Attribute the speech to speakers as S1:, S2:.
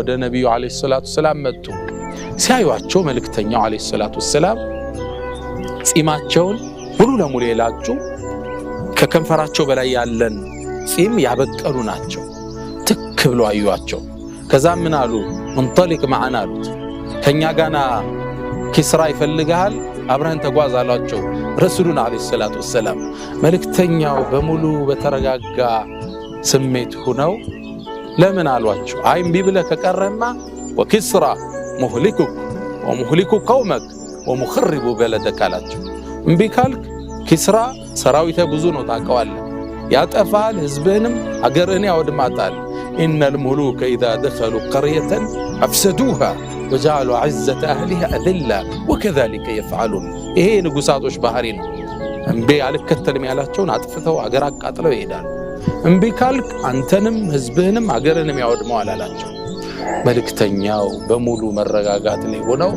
S1: ወደ ነብዩ አለይሂ ሰላቱ ሰላም መጡ ሲያዩአቸው መልእክተኛው አለይሂ ሰላቱ ሰላም ጺማቸውን ሙሉ ለሙሉ የላጩ ከከንፈራቸው በላይ ያለን ጺም ያበቀሉ ናቸው ትክ ብለው አዩአቸው ከዛ ምን አሉ እንطلق معنا አሉት ከኛ ጋና ኪስራ ይፈልጋል አብረን ተጓዝ አሏቸው ረሱሉን አለይሂ ሰላቱ ሰላም መልእክተኛው በሙሉ በተረጋጋ ስሜት ሆነው ለምን አሏቸው አይ እምቢ ብለህ ከቀረማ ወኪስራ ሙህሊኩክ ወሙህሊኩ ቀውመክ ወሙخرب በለደክ አላቸው እምቢ ካልክ ኪስራ ሰራዊተ ብዙ ነው ታቀዋለህ ያጠፋል ህዝብህንም አገርህን ያወድማታል إن الملوك إذا دخلوا قرية أفسدوها وجعلوا عزة أهلها أذلة وكذلك يفعلون إيه نقصاتوش بحرين እምቢ አልከተልም ያላቸውን አጥፍተው አገር አቃጥለው ይሄዳል እምቢ ካልክ አንተንም ህዝብህንም አገርንም ያወድማው አላላቸው መልእክተኛው በሙሉ መረጋጋት ላይ ሆነው